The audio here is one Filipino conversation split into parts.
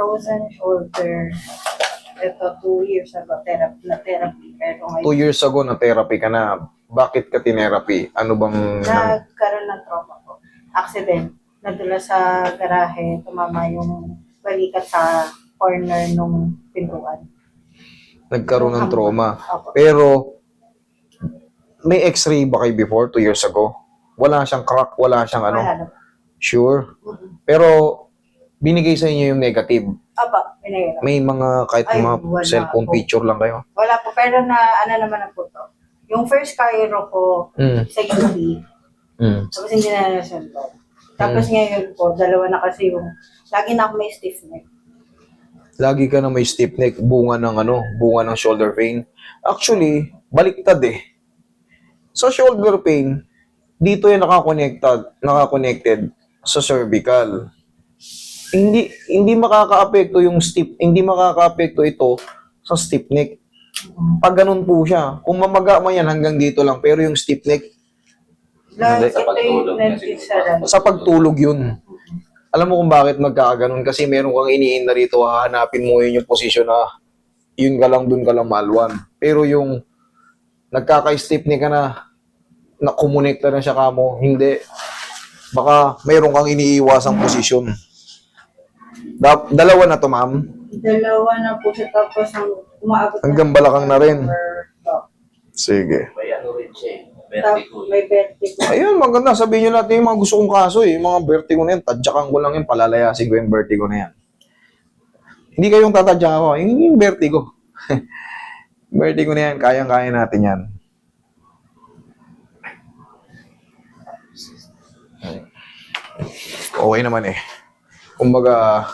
frozen shoulder. Ito, 2 years ago, therapy. Pero 2 ngayon, years ago na therapy ka na. Bakit ka tinherapy? Ano bang... nagkaroon ng trauma ko. Accident. Nadula sa garahe, tumama yung balikat sa corner nung pintuan. Nagkaroon ng trauma. Opo. Pero, may x-ray ba kayo before, 2 years ago? Wala siyang crack, wala siyang ano? Wala na. Sure. Mhm. Pero, binigay sa inyo yung negative. Opo, pinahirap. May mga, kahit Ay, mga wala cellphone po. picture lang kayo. Wala po, pero ano naman ang puto. Yung first Cairo ko sa UP, tapos hindi na nasunod. Tapos ngayon po, dalawa na kasi yung, lagi na ako may stiff neck. Lagi ka na may stiff neck, bunga ng shoulder pain. Actually, baliktad eh. Sa shoulder pain, dito yung nakakonected sa cervical. Hindi makakaapekto yung stiff, hindi makakaapekto ito sa stiff neck. Pag ganun po siya, kung mamaga man yan hanggang dito lang, pero yung stiff neck, Like, Sa ito yung nagsisaran. sa pagtulog yun. Alam mo kung bakit magkakaganon? Kasi meron kang iniin na rito, hahanapin mo yun yung posisyon na yun ka lang, dun ka lang malwan. Pero yung nagkaka-stiff neck ka na kumonekta na siya kamo, hindi. Baka mayroon kang iniiwasang posisyon. Dalawa na to, ma'am. Dalawa na po siya, tapos ang umaabot Hanggang balakang na rin. Sige. May ano rin siya eh. Tapos Vertigo. may vertigo. Ayun, maganda. Sabihin nyo natin yung mga gusto kong kaso eh. Yung mga vertigo na yan, tadyakan ko lang yun, palalayasin ko yung vertigo na yan. Hindi kayong tatadyakan ko, yung vertigo. Vertigo na yan, kayang-kaya natin yan. Okay naman eh. Kumbaga,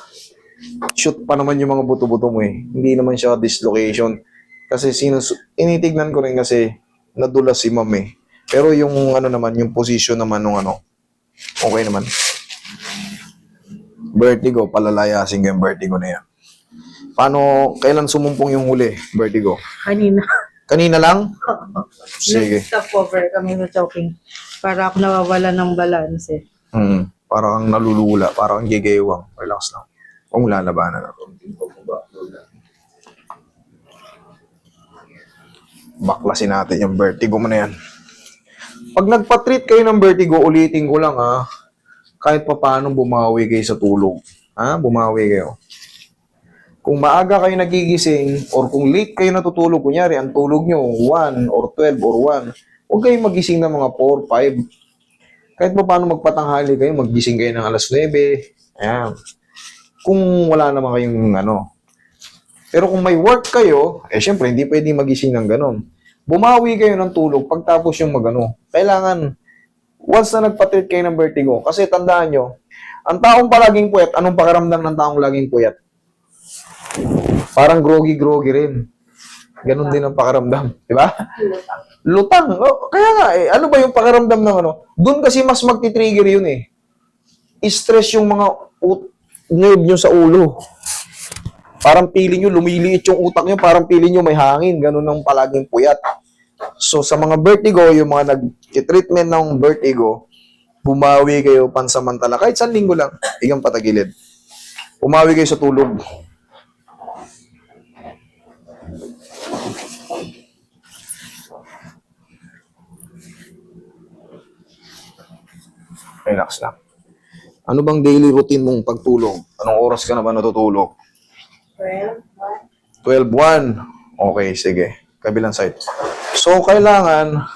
shoot pa naman yung mga buto-buto mo eh. Hindi naman siya dislocation. Kasi initignan ko rin kasi nadulas si ma'am eh. Pero yung ano naman, yung position naman nung okay naman. Vertigo, palalayasin ko yung vertigo na yan. Paano, kailan sumumpong yung huli, vertigo? Kanina. Kanina lang? Sige. Nag-stop over kami sa choking. Para ako nawawala ng balance eh. Parang kang nalulula, parang kang gigewang. Relax lang. Huwag mo lalabanan na. Baklasin natin yung vertigo mo na yan. Pag nagpa-treat kayo ng vertigo, ulitin ko lang kahit pa paano bumawi kayo sa tulog. Bumawi kayo. Kung maaga kayo nagigising or kung late kayo natutulog, kunyari, ang tulog nyo 1 or 12 or 1, huwag kayong magising ng mga 4, 5. Kahit pa paano magpatanghali kayo, magising kayo ng alas 9. Ayan. Kung wala naman kayong Pero kung may work kayo, syempre, hindi pwedeng magising ng ganon. Bumawi kayo ng tulog pagtapos yung Kailangan, once na nagpa-treat kayo ng vertigo, kasi tandaan nyo, ang taong palaging puyat, anong pakiramdam ng taong laging puyat? Parang groggy-groggy rin. Ganon din ang pakiramdam. Di ba? Lutang. Kaya nga, ano ba yung pakiramdam ng Doon kasi mas magti-trigger yun eh. I-stress yung mga nerve nyo sa ulo. Parang pili nyo, lumiliit yung utak nyo, parang pili nyo may hangin. Ganon ang palaging puyat. So, sa mga vertigo, yung mga nag-treatment ng vertigo, bumawi kayo pansamantala. Kahit 1 linggo lang, igang patagilid. Bumawi kayo sa tulog. Relax lang. Ano bang daily routine mong pagtulog? Anong oras ka na ba natutulog? 12:01. Okay, sige. Kabilang side. So, kailangan,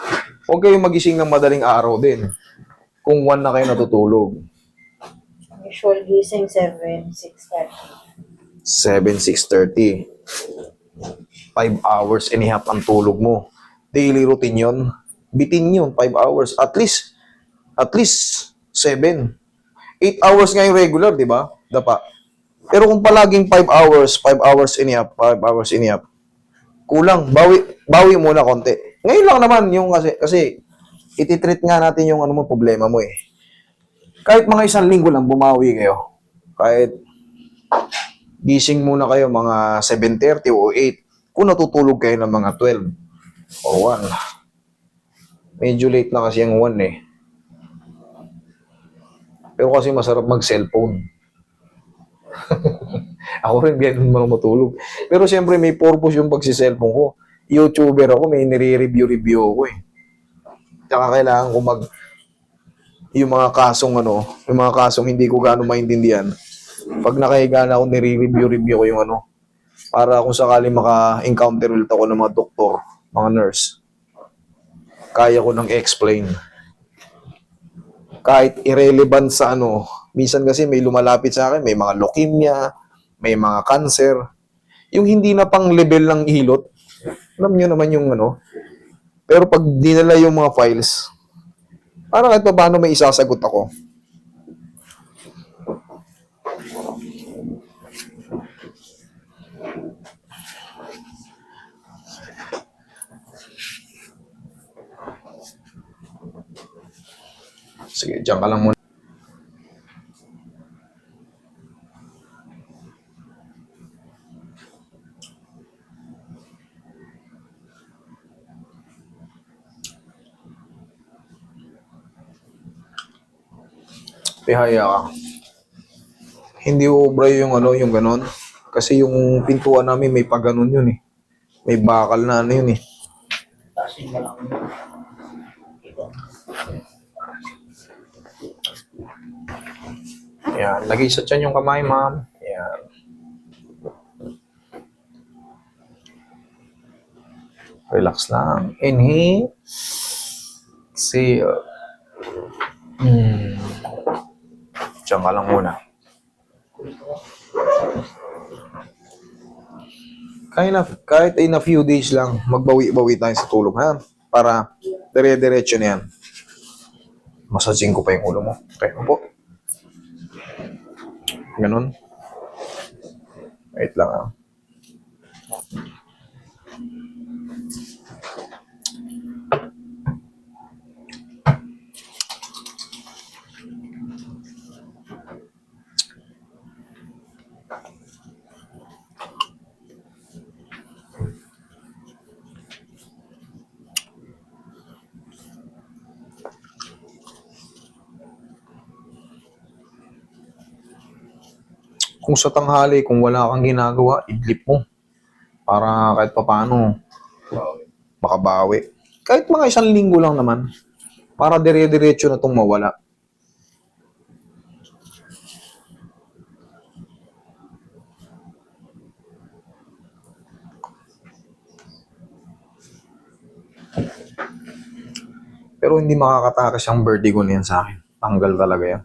huwag kayong magising ng madaling araw din. Kung 1 na kayo natutulog. Usual gising 7, 6:30. 7, 6:30. 5 hours and a half ang tulog mo. Daily routine yun. Bitin yun, 5 hours. At least 7. 8 hours nga yung regular, di ba? Dapa. Pero kung palaging 5 hours, 5 hours and a half, 5 hours and a half, kulang. Bawi muna konti. Ngayon lang naman yung kasi ititreat nga natin yung problema mo eh. Kahit mga 1 linggo lang, bumawi kayo. Kahit gising muna kayo mga 7:30 o 8. Kung natutulog kayo ng mga 12 o 1. Medyo late na kasi yung 1 eh. Pero kasi masarap mag-cellphone. Ako rin, ganun man matulog. Pero siyempre, may purpose yung pagsiselfone ko. YouTuber ako, may nire-review ako eh. Tsaka kailangan ko yung mga kasong yung mga kasong hindi ko gaano maintindihan. Pag nakahiga na ako, nire-review ko yung para kung sakaling maka-encounter ulit ako ng mga doktor, mga nurse, kaya ko nang explain. Kahit irrelevant sa minsan kasi may lumalapit sa akin, may mga leukemia, may mga cancer, yung hindi na pang level ng hilot, alam nyo naman yung pero pag dinala yung mga files, para kahit pa paano may isasagot ako. Sige, diyan ka lang muna. Tihaya ka. Hindi ubra yung yung ganon. Kasi yung pintuan namin may paganon yun eh. May bakal na yun eh. Tasin mo lang yun. Yan, lagay sa tiyan yung kamay, ma'am. Yan. Relax lang. Inhale. Exhale. Diyan ka lang muna. Kahit in a few days lang, magbawi-bawi tayo sa tulog, ha? Para dire-diretso na yan. Masajing ko pa yung ulo mo. Okay, po. Ganon. Wait lang, ha? Kung sa tanghali, kung wala kang ginagawa, idlip mo. Para kahit papaano, makabawi. Kahit mga 1 linggo lang naman. Para dire-diretso na itong mawala. Pero hindi makakatakas yung vertigo na yan sa akin. Tanggal talaga yan.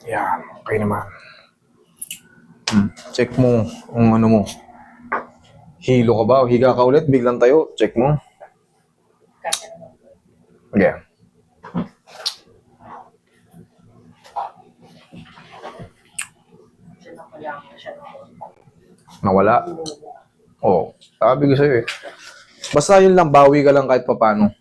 Yan, okay naman. Check mo kung mo. Hilo ka ba? O higa ka ulit? Biglang tayo? Check mo. Okay. Nawala? Oo. Sabi ko sa'yo eh. Basta yun lang, bawi ka lang kahit papano.